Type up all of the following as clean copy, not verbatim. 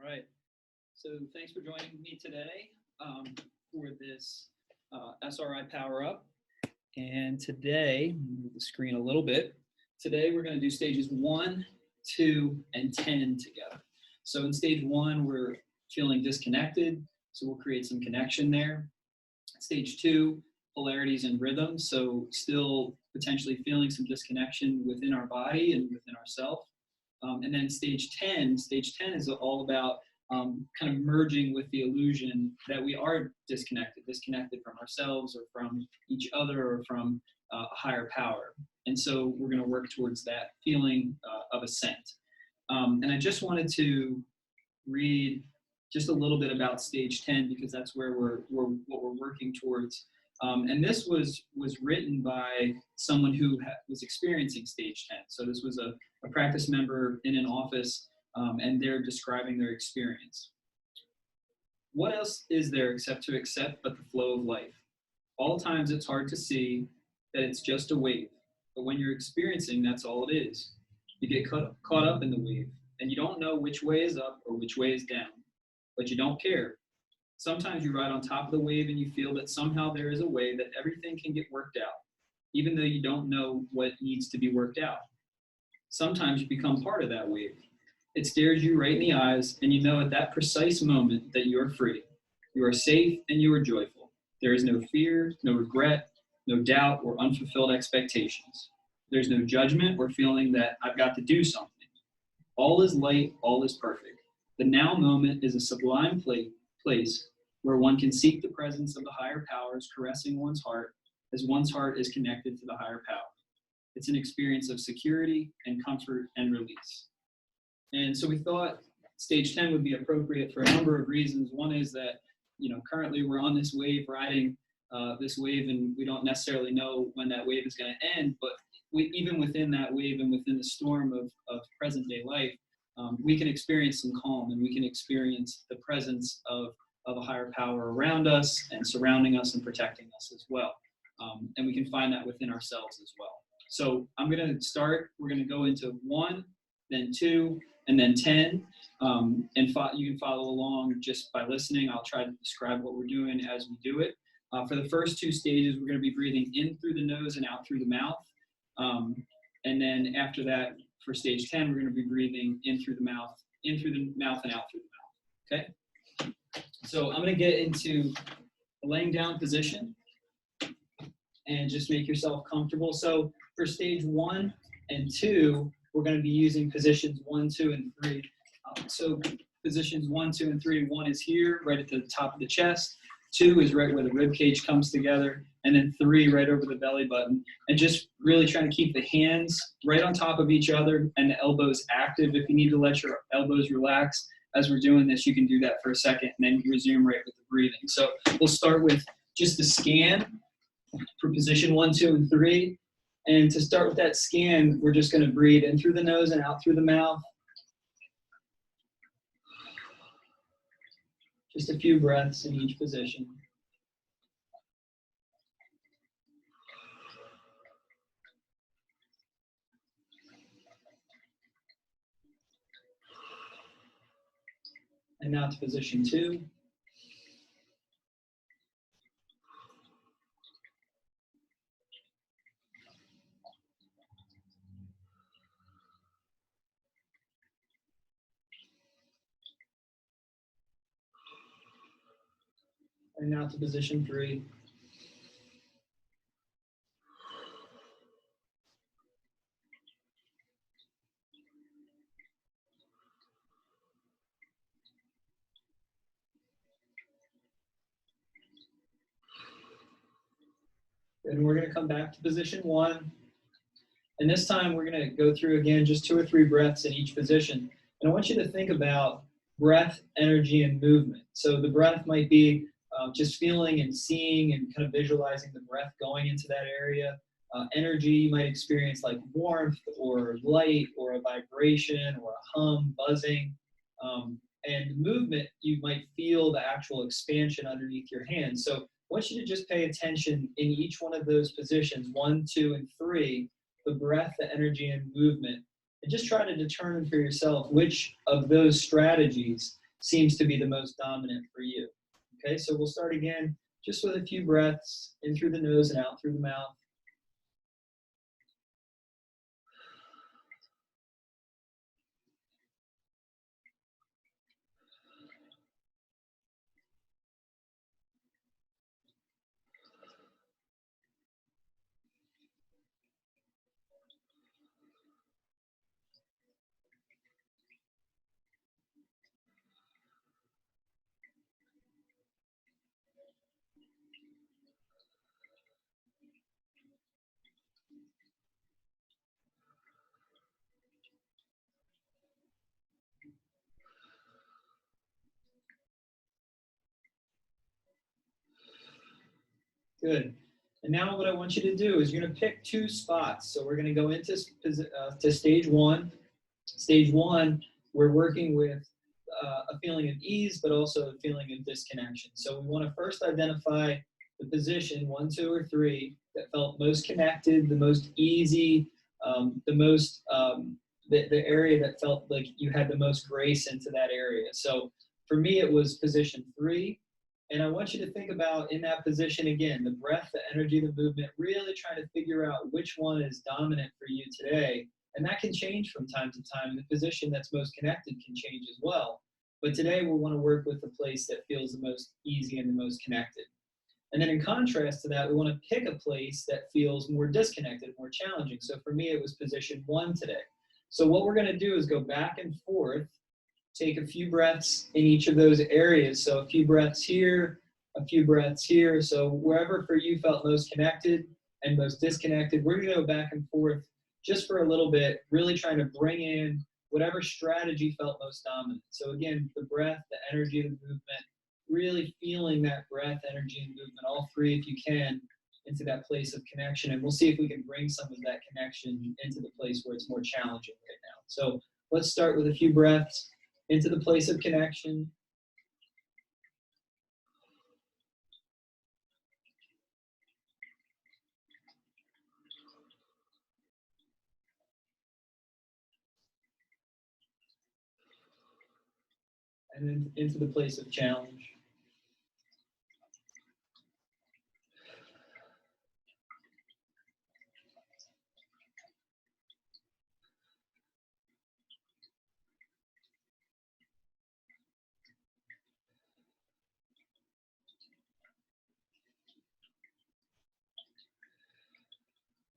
All right. So thanks for joining me today for this SRI Power Up. And today, move the screen a little bit. Today we're going to do stages 1, 2, and 10 together. So in stage 1, we're feeling disconnected, so we'll create some connection there. Stage 2, polarities and rhythms, so still potentially feeling some disconnection within our body and within ourselves. And then stage 10 is all about kind of merging with the illusion that we are disconnected from ourselves or from each other or from a higher power. And so we're going to work towards that feeling of ascent. And I just wanted to read just a little bit about stage 10 because that's where what we're working towards. And this was written by someone who was experiencing stage 10. So this was a practice member in an office, and they're describing their experience. What else is there except to accept but the flow of life? All times it's hard to see that it's just a wave, but when you're experiencing, that's all it is. You get caught up in the wave, and you don't know which way is up or which way is down, but you don't care. Sometimes you ride on top of the wave and you feel that somehow there is a way that everything can get worked out, even though you don't know what needs to be worked out. Sometimes you become part of that wave. It stares you right in the eyes, and you know at that precise moment that you are free. You are safe and you are joyful. There is no fear, no regret, no doubt or unfulfilled expectations. There's no judgment or feeling that I've got to do something. All is light, all is perfect. The now moment is a sublime place where one can seek the presence of the higher powers caressing one's heart as one's heart is connected to the higher power. It's an experience of security and comfort and release. And so we thought stage 10 would be appropriate for a number of reasons. One is that, currently we're on this wave, riding this wave, and we don't necessarily know when that wave is going to end, but even within that wave and within the storm of present day life, we can experience some calm, and we can experience the presence of a higher power around us and surrounding us and protecting us as well. And we can find that within ourselves as well. So I'm going to start. We're going to go into 1, then 2, and then 10. And you can follow along just by listening. I'll try to describe what we're doing as we do it. For the first 2 stages, we're going to be breathing in through the nose and out through the mouth. And then after that, for stage 10, we're going to be breathing in through the mouth and out through the mouth. Okay? So I'm going to get into a laying down position and just make yourself comfortable. So for stage 1 and 2, we're going to be using positions 1, 2, and 3. So positions 1, 2, and 3, 1 is here, right at the top of the chest. 2 is right where the rib cage comes together, and then 3 right over the belly button. And just really trying to keep the hands right on top of each other and the elbows active. If you need to let your elbows relax as we're doing this, you can do that for a second and then resume right with the breathing. So we'll start with just a scan for position 1, 2, and 3. And to start with that scan, we're just going to breathe in through the nose and out through the mouth. Just a few breaths in each position. And now to position 2. And now to position 3. And we're going to come back to position 1. And this time we're going to go through again just 2 or 3 breaths in each position. And I want you to think about breath, energy, and movement. So the breath might be just feeling and seeing and kind of visualizing the breath going into that area. Energy, you might experience like warmth or light or a vibration or a hum, buzzing. And movement, you might feel the actual expansion underneath your hands. So I want you to just pay attention in each one of those positions, 1, 2, and 3, the breath, the energy, and movement. And just try to determine for yourself which of those strategies seems to be the most dominant for you. Okay, so we'll start again just with a few breaths in through the nose and out through the mouth. Good. And now what I want you to do is you're going to pick two spots. So we're going to go into to stage one. Stage one, we're working with a feeling of ease, but also a feeling of disconnection. So we want to first identify the position, 1, 2, or 3, that felt most connected, the most easy, the area that felt like you had the most grace into that area. So for me, it was position 3. And I want you to think about in that position again, the breath, the energy, the movement, really trying to figure out which one is dominant for you today. And that can change from time to time. The position that's most connected can change as well. But today we want to work with the place that feels the most easy and the most connected. And then in contrast to that, we want to pick a place that feels more disconnected, more challenging. So for me, it was position 1 today. So what we're going to do is go back and forth, take a few breaths in each of those areas. So a few breaths here, a few breaths here. So wherever for you felt most connected and most disconnected, we're going to go back and forth just for a little bit, really trying to bring in whatever strategy felt most dominant. So again, the breath, the energy, the movement, really feeling that breath, energy, and movement, all 3 if you can, into that place of connection. And we'll see if we can bring some of that connection into the place where it's more challenging right now. So let's start with a few breaths into the place of connection. And then into the place of challenge.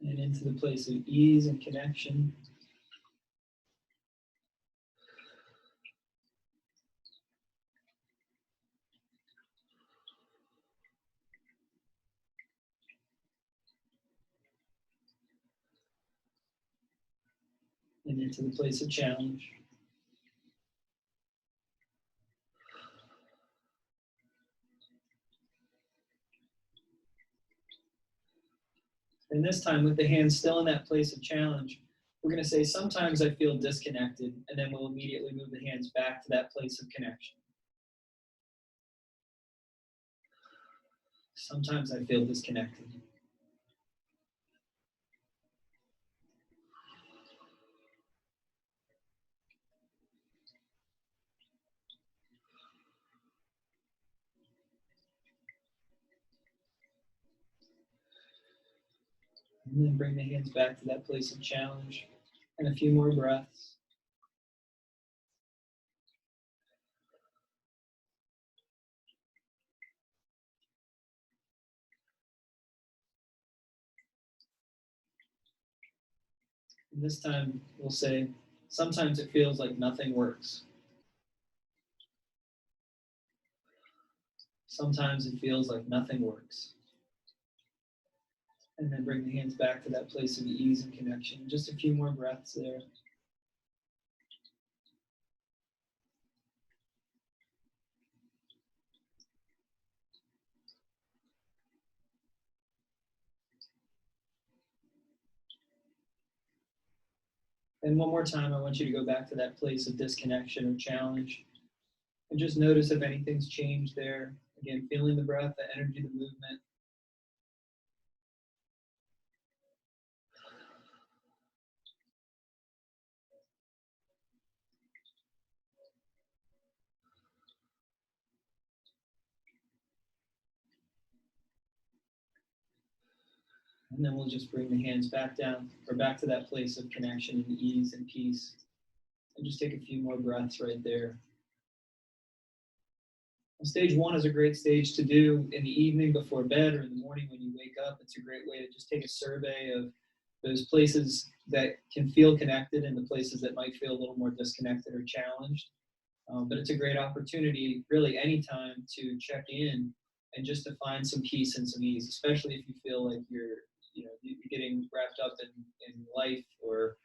And into the place of ease and connection. And into the place of challenge. And this time, with the hands still in that place of challenge, we're going to say, sometimes I feel disconnected, and then we'll immediately move the hands back to that place of connection. Sometimes I feel disconnected. And then bring the hands back to that place of challenge. And a few more breaths. And this time we'll say, sometimes it feels like nothing works. Sometimes it feels like nothing works. And then bring the hands back to that place of ease and connection. Just a few more breaths there. And one more time, I want you to go back to that place of disconnection or challenge. And just notice if anything's changed there. Again, feeling the breath, the energy, the movement. And then we'll just bring the hands back down or back to that place of connection and ease and peace. And just take a few more breaths right there. Stage 1 is a great stage to do in the evening before bed or in the morning when you wake up. It's a great way to just take a survey of those places that can feel connected and the places that might feel a little more disconnected or challenged. But it's a great opportunity, really, anytime to check in and just to find some peace and some ease, especially if you feel like you're getting wrapped up in life or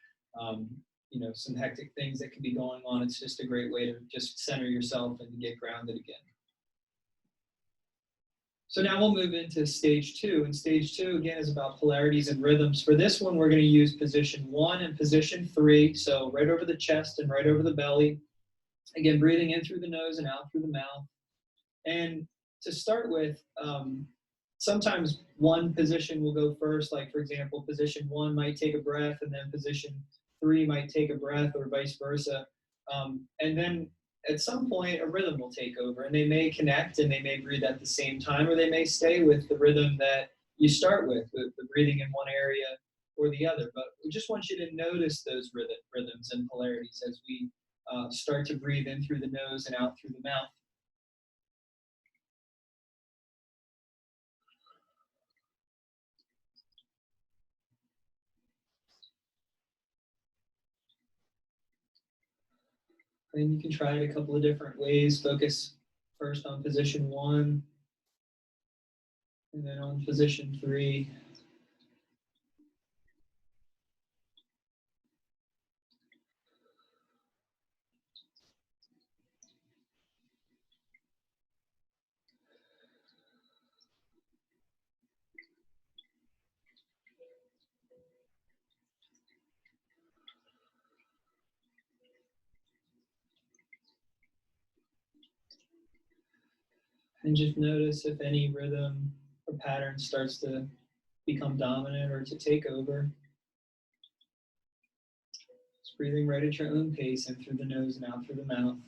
some hectic things that could be going on. It's just a great way to just center yourself and to get grounded again. So now we'll move into stage 2. And stage 2, again, is about polarities and rhythms. For this one, we're going to use position 1 and position 3. So right over the chest and right over the belly. Again, breathing in through the nose and out through the mouth. And to start with, sometimes one position will go first. Like, for example, position 1 might take a breath, and then position 3 might take a breath, or vice versa. And then at some point, a rhythm will take over, and they may connect and they may breathe at the same time, or they may stay with the rhythm that you start with the breathing in one area or the other. But we just want you to notice those rhythms and polarities as we start to breathe in through the nose and out through the mouth. And you can try it a couple of different ways. Focus first on position 1, and then on position 3. And just notice if any rhythm or pattern starts to become dominant or to take over. Just breathing right at your own pace in through the nose and out through the mouth.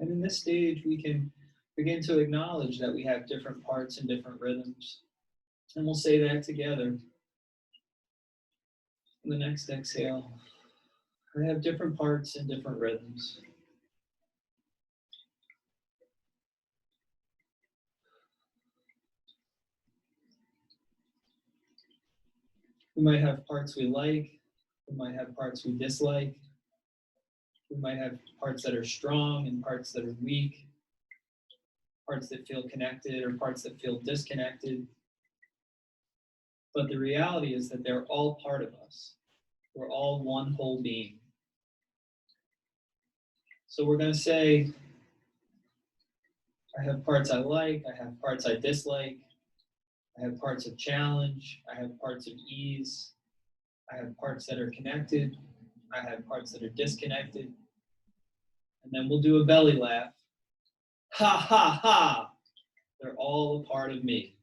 And in this stage, we can begin to acknowledge that we have different parts and different rhythms. And we'll say that together. On the next exhale, I have different parts and different rhythms. We might have parts we like. We might have parts we dislike. We might have parts that are strong and parts that are weak. Parts that feel connected or parts that feel disconnected. But the reality is that they're all part of us. We're all one whole being. So we're going to say, I have parts I like, I have parts I dislike, I have parts of challenge, I have parts of ease, I have parts that are connected, I have parts that are disconnected. And then we'll do a belly laugh. Ha ha ha! They're all a part of me.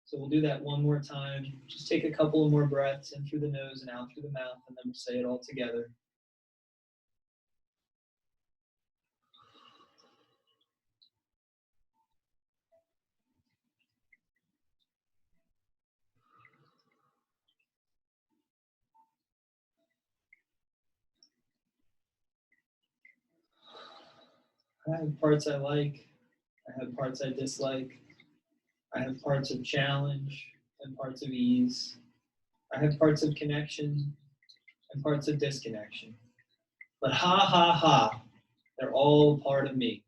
So we'll do that one more time. Just take a couple of more breaths in through the nose and out through the mouth, and then we'll say it all together. I have parts I like, I have parts I dislike, I have parts of challenge and parts of ease, I have parts of connection and parts of disconnection. But ha ha ha, they're all part of me.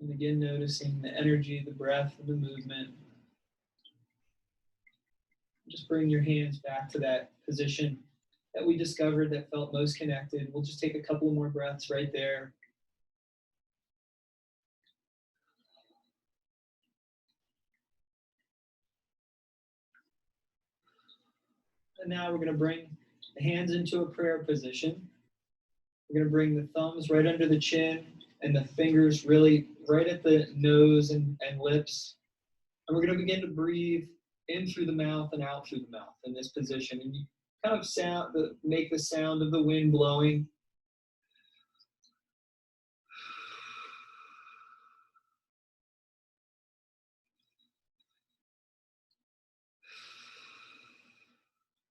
And again, noticing the energy, the breath, and the movement. Just bring your hands back to that position that we discovered that felt most connected. We'll just take a couple more breaths right there. And now we're going to bring the hands into a prayer position. We're going to bring the thumbs right under the chin and the fingers really right at the nose and lips. And we're going to begin to breathe in through the mouth and out through the mouth in this position. And you kind of make the sound of the wind blowing.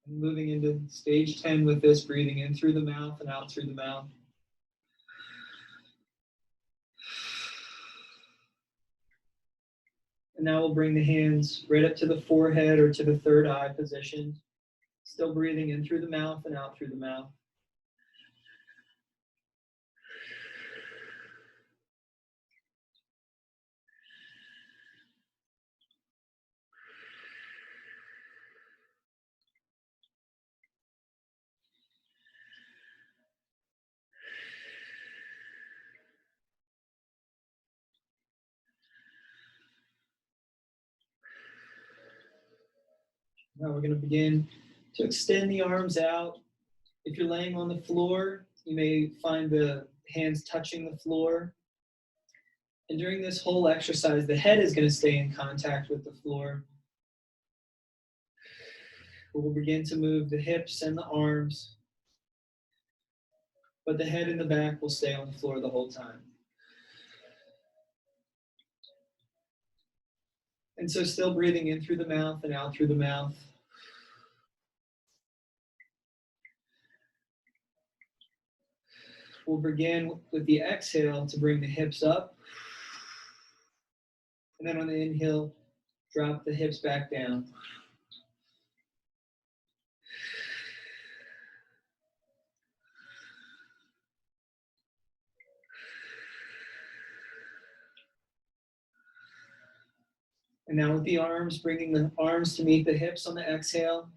And moving into stage 10 with this, breathing in through the mouth and out through the mouth. And now we'll bring the hands right up to the forehead or to the third eye position. Still breathing in through the mouth and out through the mouth. Now we're going to begin to extend the arms out. If you're laying on the floor, you may find the hands touching the floor. And during this whole exercise, the head is going to stay in contact with the floor. We'll begin to move the hips and the arms, but the head and the back will stay on the floor the whole time. And so still breathing in through the mouth and out through the mouth. We'll begin with the exhale to bring the hips up. And then on the inhale, drop the hips back down. And now with the arms, bringing the arms to meet the hips on the exhale.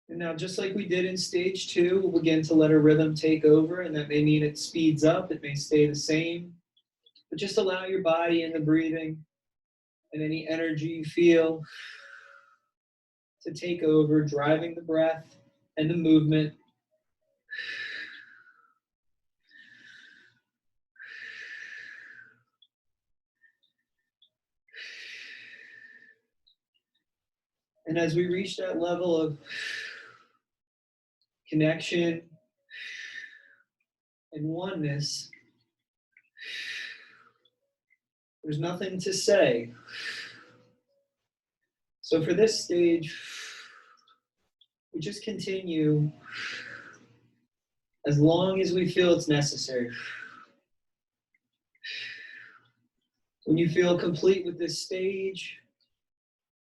And now, just like we did in stage 2, we'll begin to let our rhythm take over, and that may mean it speeds up, it may stay the same, but just allow your body and the breathing and any energy you feel to take over, driving the breath and the movement. And as we reach that level of connection and oneness, there's nothing to say. So for this stage, we just continue as long as we feel it's necessary. When you feel complete with this stage,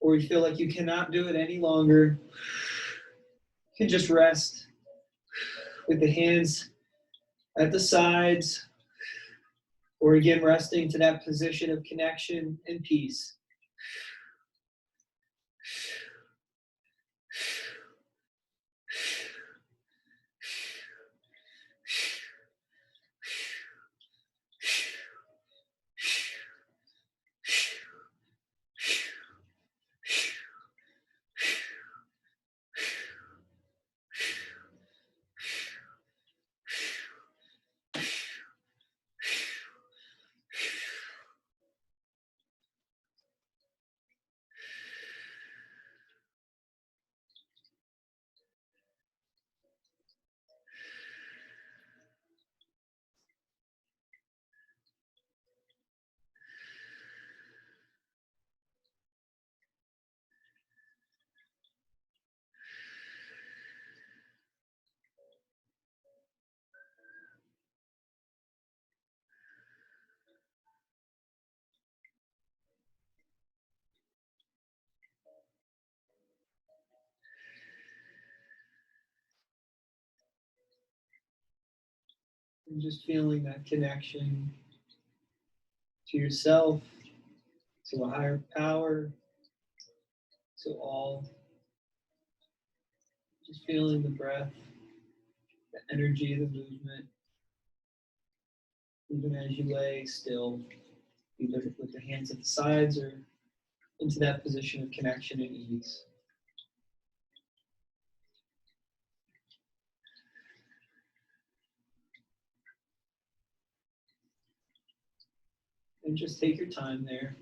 or you feel like you cannot do it any longer, you can just rest with the hands at the sides, or again, resting to that position of connection and peace. And just feeling that connection to yourself, to a higher power, to all. Just feeling the breath, the energy of the movement, even as you lay still, either with the hands at the sides or into that position of connection and ease. And just take your time there.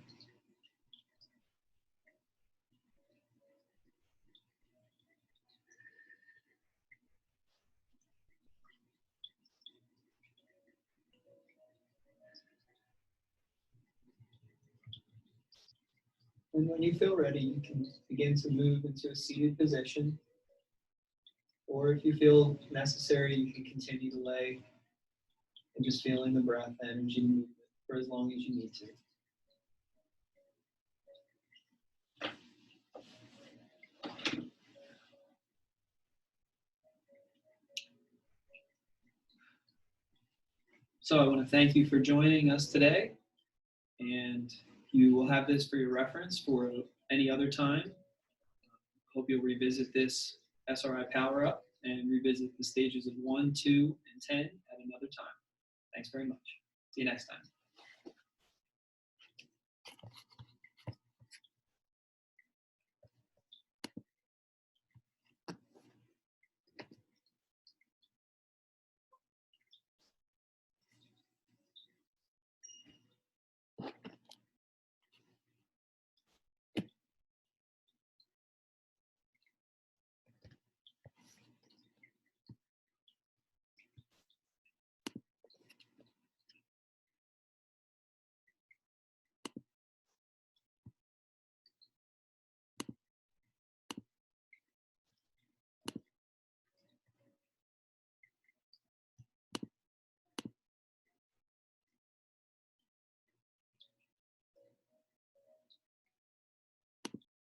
And when you feel ready, you can begin to move into a seated position. Or if you feel necessary, you can continue to lay and just feeling the breath, energy, movement for as long as you need to. So I want to thank you for joining us today, and you will have this for your reference for any other time. Hope you'll revisit this SRI Power Up and revisit the stages of 1, 2, and 10 at another time. Thanks very much. See you next time.